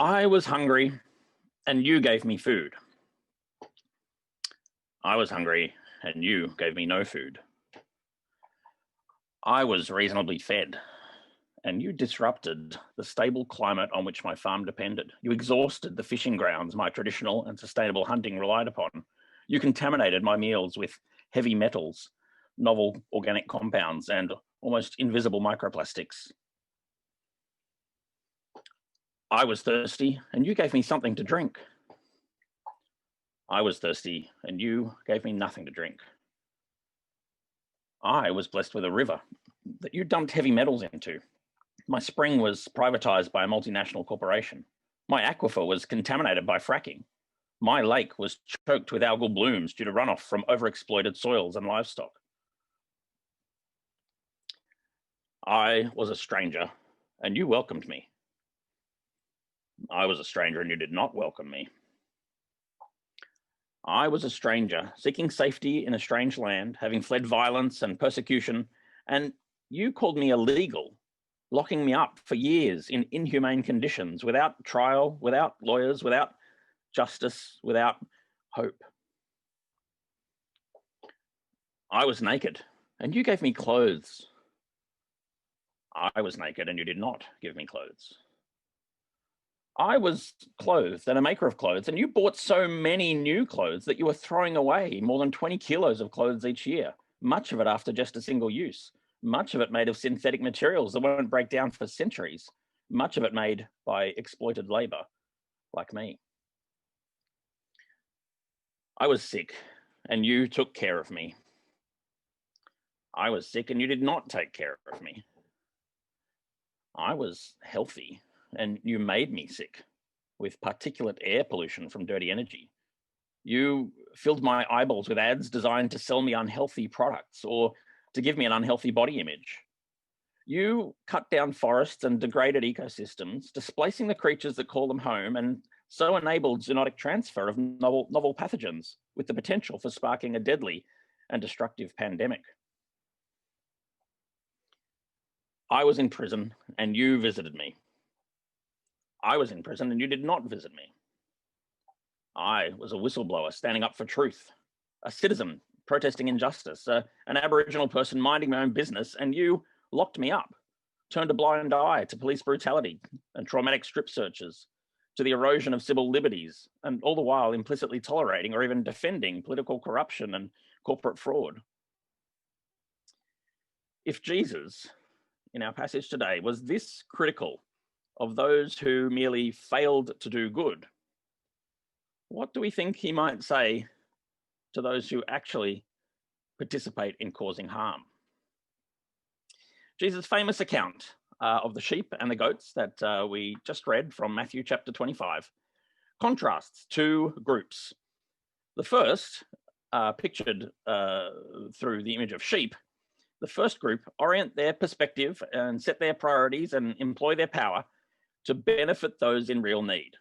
I was hungry and you gave me food. I was hungry and you gave me no food. I was reasonably fed and you disrupted the stable climate on which my farm depended. You exhausted the fishing grounds my traditional and sustainable hunting relied upon. You contaminated my meals with heavy metals, novel organic compounds, and almost invisible microplastics. I was thirsty and you gave me something to drink. I was thirsty and you gave me nothing to drink. I was blessed with a river that you dumped heavy metals into. My spring was privatized by a multinational corporation. My aquifer was contaminated by fracking. My lake was choked with algal blooms due to runoff from overexploited soils and livestock. I was a stranger and you welcomed me. I was a stranger and you did not welcome me. I was a stranger seeking safety in a strange land, having fled violence and persecution, and you called me illegal, locking me up for years in inhumane conditions, without trial, without lawyers, without justice, without hope. I was naked and you gave me clothes. I was naked and you did not give me clothes. I was clothed and a maker of clothes, and you bought so many new clothes that you were throwing away more than 20 kilos of clothes each year, much of it after just a single use, much of it made of synthetic materials that won't break down for centuries, much of it made by exploited labor, like me. I was sick and you took care of me. I was sick and you did not take care of me. I was healthy and you made me sick with particulate air pollution from dirty energy. You filled my eyeballs with ads designed to sell me unhealthy products or to give me an unhealthy body image. You cut down forests and degraded ecosystems, displacing the creatures that call them home, and so enabled zoonotic transfer of novel pathogens with the potential for sparking a deadly and destructive pandemic. I was in prison and you visited me. I was in prison and you did not visit me. I was a whistleblower standing up for truth, a citizen protesting injustice, an Aboriginal person minding my own business, and you locked me up, turned a blind eye to police brutality and traumatic strip searches, to the erosion of civil liberties, and all the while implicitly tolerating or even defending political corruption and corporate fraud. If Jesus, in our passage today, was this critical of those who merely failed to do good, what do we think he might say to those who actually participate in causing harm? Jesus' famous account of the sheep and the goats that we just read from Matthew chapter 25 contrasts two groups. The first, pictured through the image of sheep, the first group orient their perspective and set their priorities and employ their power to benefit those in real need.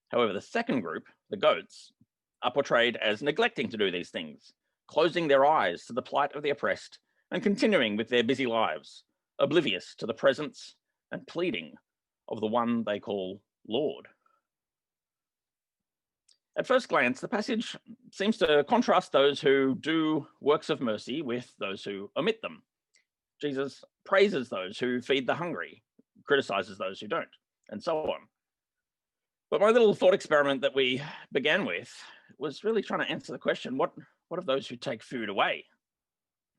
However, the second group, the goats, are portrayed as neglecting to do these things, closing their eyes to the plight of the oppressed and continuing with their busy lives, oblivious to the presence and pleading of the one they call Lord. At first glance, the passage seems to contrast those who do works of mercy with those who omit them. Jesus praises those who feed the hungry, criticizes those who don't, and so on. But my little thought experiment that we began with was really trying to answer the question, what of those who take food away?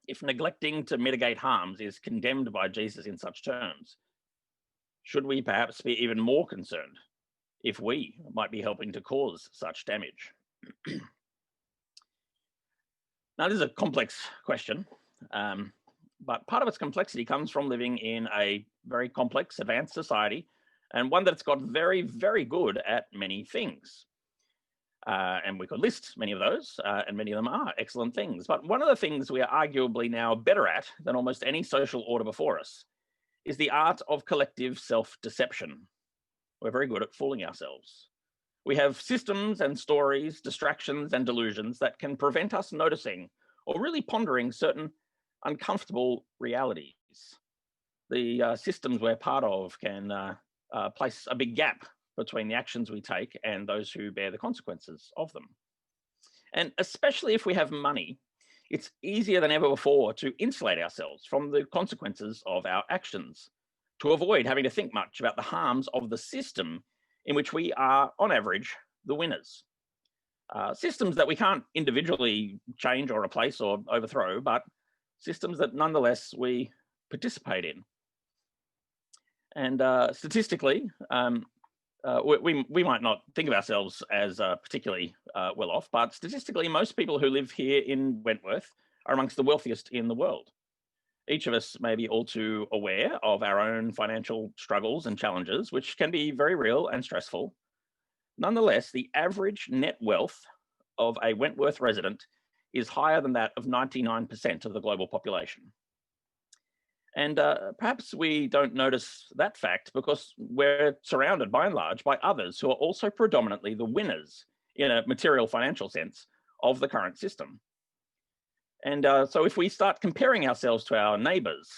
If neglecting to mitigate harms is condemned by Jesus in such terms, should we perhaps be even more concerned if we might be helping to cause such damage? Now, this is a complex question, but part of its complexity comes from living in a very complex, advanced society, and one that's got very, very good at many things. And we could list many of those, and many of them are excellent things. But one of the things we are arguably now better at than almost any social order before us is the art of collective self-deception. We're very good at fooling ourselves. We have systems and stories, distractions and delusions that can prevent us noticing or really pondering certain uncomfortable realities. The systems we're part of can place a big gap between the actions we take and those who bear the consequences of them. And especially if we have money, it's easier than ever before to insulate ourselves from the consequences of our actions, to avoid having to think much about the harms of the system in which we are, on average, the winners. Systems that we can't individually change or replace or overthrow, but systems that nonetheless we participate in. And statistically, we might not think of ourselves as particularly well off, but statistically, most people who live here in Wentworth are amongst the wealthiest in the world. Each of us may be all too aware of our own financial struggles and challenges, which can be very real and stressful. Nonetheless, the average net wealth of a Wentworth resident is higher than that of 99% of the global population. And perhaps we don't notice that fact because we're surrounded by and large by others who are also predominantly the winners in a material financial sense of the current system. And so if we start comparing ourselves to our neighbours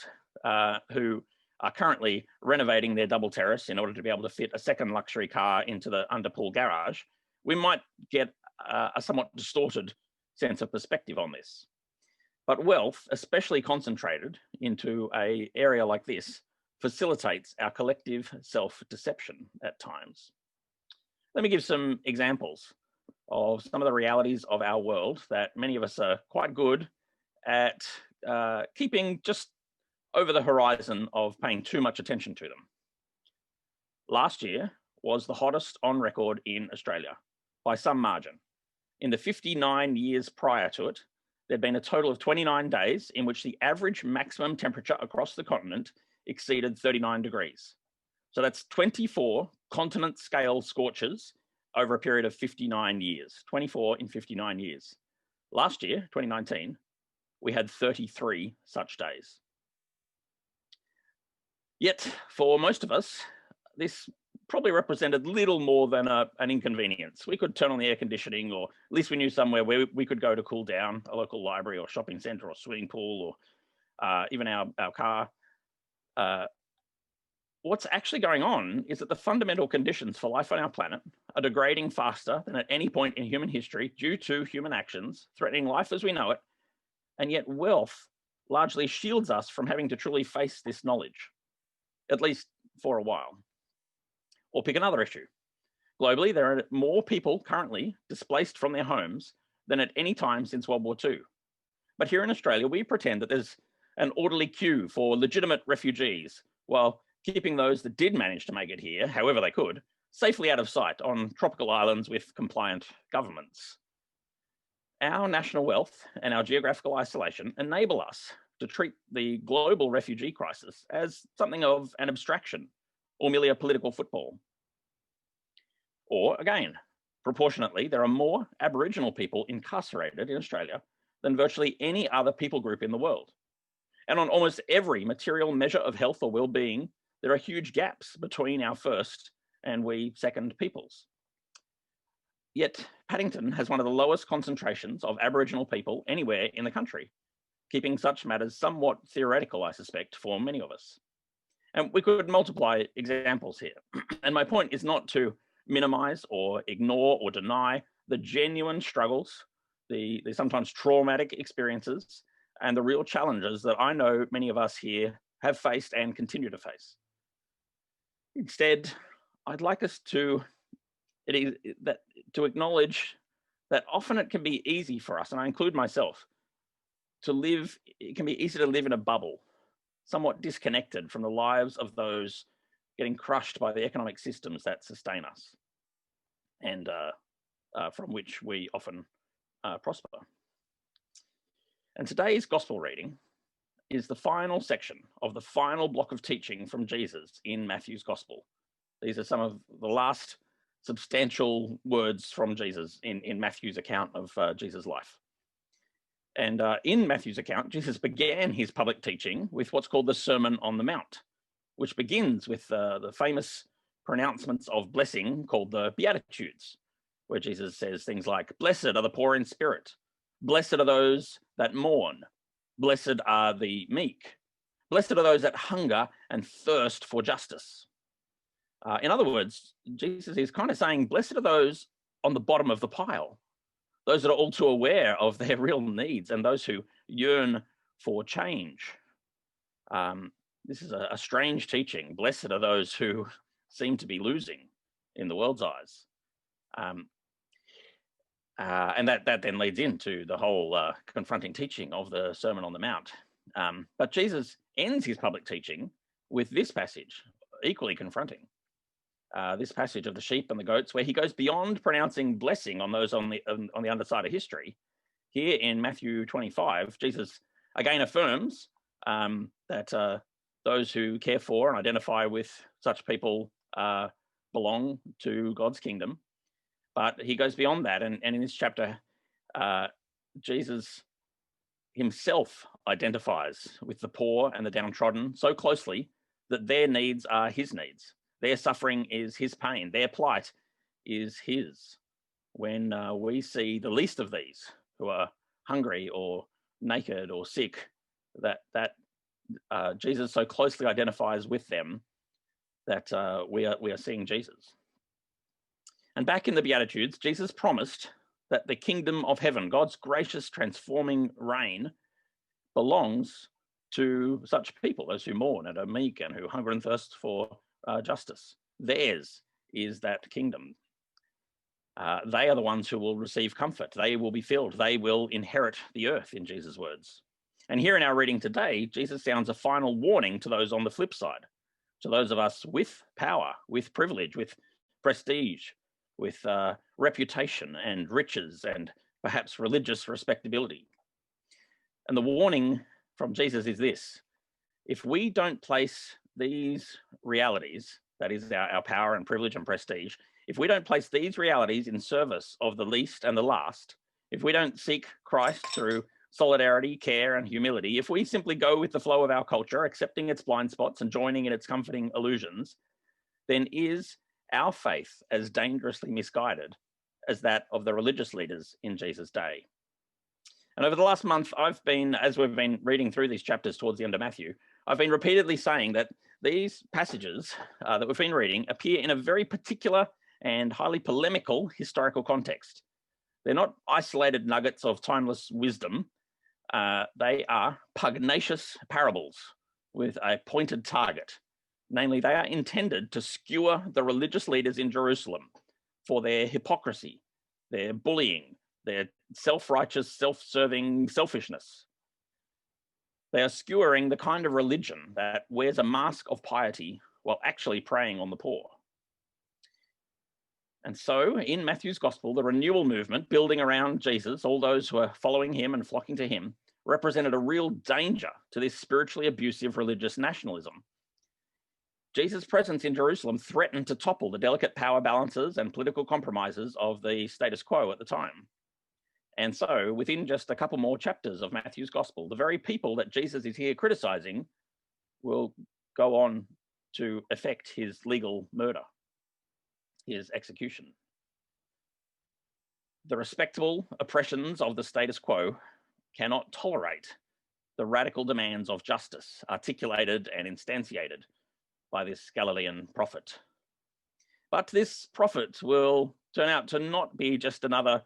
who are currently renovating their double terrace in order to be able to fit a second luxury car into the underpool garage, we might get a somewhat distorted sense of perspective on this. But wealth, especially concentrated into an area like this, facilitates our collective self-deception at times. Let me give some examples of some of the realities of our world that many of us are quite good at keeping just over the horizon of paying too much attention to them. Last year was the hottest on record in Australia by some margin. In the 59 years prior to it, there'd been a total of 29 days in which the average maximum temperature across the continent exceeded 39 degrees. So that's 24 continent scale scorches over a period of 59 years, 24 in 59 years. Last year, 2019, we had 33 such days. Yet for most of us, this probably represented little more than an inconvenience. We could turn on the air conditioning, or at least we knew somewhere where we could go to cool down, a local library or shopping centre or swimming pool or even our car. What's actually going on is that the fundamental conditions for life on our planet are degrading faster than at any point in human history due to human actions, threatening life as we know it, and yet wealth largely shields us from having to truly face this knowledge, at least for a while. Or pick another issue. Globally, there are more people currently displaced from their homes than at any time since World War II. But here in Australia, we pretend that there's an orderly queue for legitimate refugees, while keeping those that did manage to make it here, however they could, safely out of sight on tropical islands with compliant governments. Our national wealth and our geographical isolation enable us to treat the global refugee crisis as something of an abstraction or merely a political football. Or again, proportionately, there are more Aboriginal people incarcerated in Australia than virtually any other people group in the world. And on almost every material measure of health or well-being, there are huge gaps between our first and we second peoples. Yet Paddington has one of the lowest concentrations of Aboriginal people anywhere in the country, keeping such matters somewhat theoretical, I suspect, for many of us. And we could multiply examples here. And my point is not to minimize or ignore or deny the genuine struggles, the sometimes traumatic experiences, and the real challenges that I know many of us here have faced and continue to face. Instead, I'd like us to acknowledge that often it can be easy for us, and I include myself, it can be easy to live in a bubble, somewhat disconnected from the lives of those getting crushed by the economic systems that sustain us and from which we often prosper. And today's gospel reading is the final section of the final block of teaching from Jesus in Matthew's gospel. These are some of the last substantial words from Jesus in Matthew's account of Jesus' life. And in Matthew's account, Jesus began his public teaching with what's called the Sermon on the Mount, which begins with the famous pronouncements of blessing called the Beatitudes, where Jesus says things like, "Blessed are the poor in spirit, blessed are those that mourn, blessed are the meek, blessed are those that hunger and thirst for justice." In other words, Jesus is kind of saying, blessed are those on the bottom of the pile, those that are all too aware of their real needs and those who yearn for change. This is a strange teaching. Blessed are those who seem to be losing in the world's eyes. And that then leads into the whole confronting teaching of the Sermon on the Mount. But Jesus ends his public teaching with this passage, equally confronting. This passage of the sheep and the goats, where he goes beyond pronouncing blessing on those on the underside of history. Here in Matthew 25, Jesus again affirms that those who care for and identify with such people belong to God's kingdom. But he goes beyond that, and in this chapter, Jesus himself identifies with the poor and the downtrodden so closely that their needs are his needs. Their suffering is his pain. Their plight is his. When we see the least of these who are hungry or naked or sick, that Jesus so closely identifies with them that we are seeing Jesus. And back in the Beatitudes, Jesus promised that the kingdom of heaven, God's gracious transforming reign, belongs to such people, those who mourn and are meek and who hunger and thirst for justice. Theirs is that kingdom. They are the ones who will receive comfort. They will be filled. They will inherit the earth, in Jesus' words. And here in our reading today, Jesus sounds a final warning to those on the flip side, to those of us with power, with privilege, with prestige, with reputation and riches and perhaps religious respectability. And the warning from Jesus is this: if we don't place these realities, that is our power and privilege and prestige, if we don't place these realities in service of the least and the last, if we don't seek Christ through solidarity, care, and humility, if we simply go with the flow of our culture, accepting its blind spots and joining in its comforting illusions, then is our faith as dangerously misguided as that of the religious leaders in Jesus' day. And over the last month, as we've been reading through these chapters towards the end of Matthew, I've been repeatedly saying that these passages that we've been reading appear in a very particular and highly polemical historical context. They're not isolated nuggets of timeless wisdom. They are pugnacious parables with a pointed target. Namely, they are intended to skewer the religious leaders in Jerusalem for their hypocrisy, their bullying, their self-righteous, self-serving selfishness. They are skewering the kind of religion that wears a mask of piety while actually preying on the poor. And so in Matthew's gospel, the renewal movement building around Jesus, all those who are following him and flocking to him, represented a real danger to this spiritually abusive religious nationalism. Jesus' presence in Jerusalem threatened to topple the delicate power balances and political compromises of the status quo at the time. And so within just a couple more chapters of Matthew's gospel, the very people that Jesus is here criticizing will go on to effect his legal murder, his execution. The respectable oppressions of the status quo cannot tolerate the radical demands of justice articulated and instantiated by this Galilean prophet. But this prophet will turn out to not be just another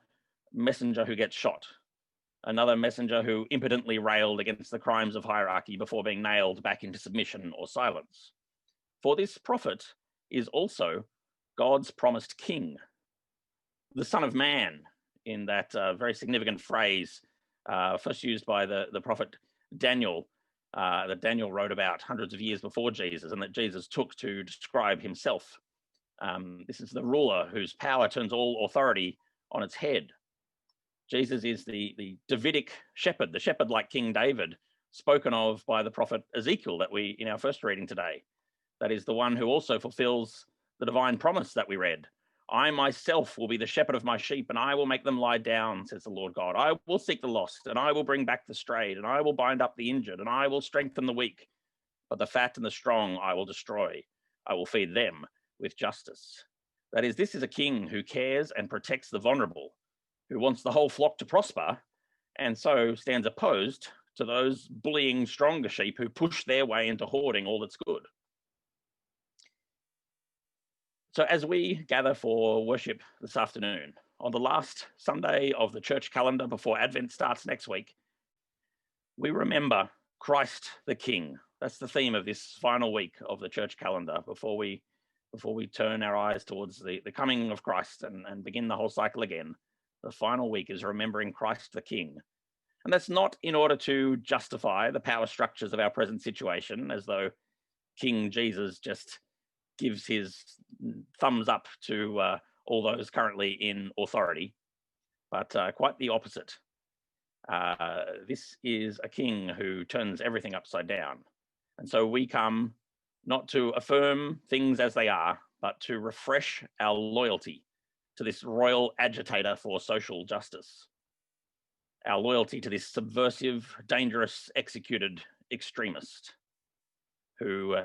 messenger who gets shot, another messenger who impotently railed against the crimes of hierarchy before being nailed back into submission or silence. For this prophet is also God's promised king, the Son of Man, in that very significant phrase first used by the prophet Daniel, that Daniel wrote about hundreds of years before Jesus and that Jesus took to describe himself. This is the ruler whose power turns all authority on its head. Jesus is the Davidic shepherd, the shepherd like King David, spoken of by the prophet Ezekiel that we, in our first reading today. That is the one who also fulfills the divine promise that we read. I myself will be the shepherd of my sheep, and I will make them lie down, says the Lord God. I will seek the lost, and I will bring back the strayed, and I will bind up the injured, and I will strengthen the weak. But the fat and the strong I will destroy. I will feed them with justice. That is, this is a king who cares and protects the vulnerable, who wants the whole flock to prosper, and so stands opposed to those bullying stronger sheep who push their way into hoarding all that's good. So as we gather for worship this afternoon, on the last Sunday of the church calendar before Advent starts next week, we remember Christ the King. That's the theme of this final week of the church calendar before we turn our eyes towards the coming of Christ and begin the whole cycle again. The final week is remembering Christ the King. And that's not in order to justify the power structures of our present situation, as though King Jesus just gives his thumbs up to all those currently in authority, but quite the opposite. This is a king who turns everything upside down. And so we come not to affirm things as they are, but to refresh our loyalty to this royal agitator for social justice. Our loyalty to this subversive, dangerous, executed extremist,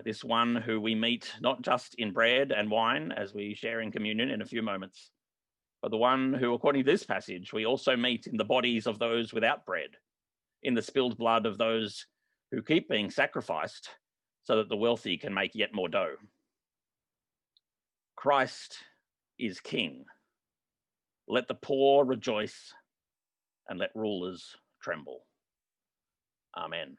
this one who we meet not just in bread and wine as we share in communion in a few moments, but the one who, according to this passage, we also meet in the bodies of those without bread, in the spilled blood of those who keep being sacrificed so that the wealthy can make yet more dough. Christ is King. Let the poor rejoice and let rulers tremble. Amen.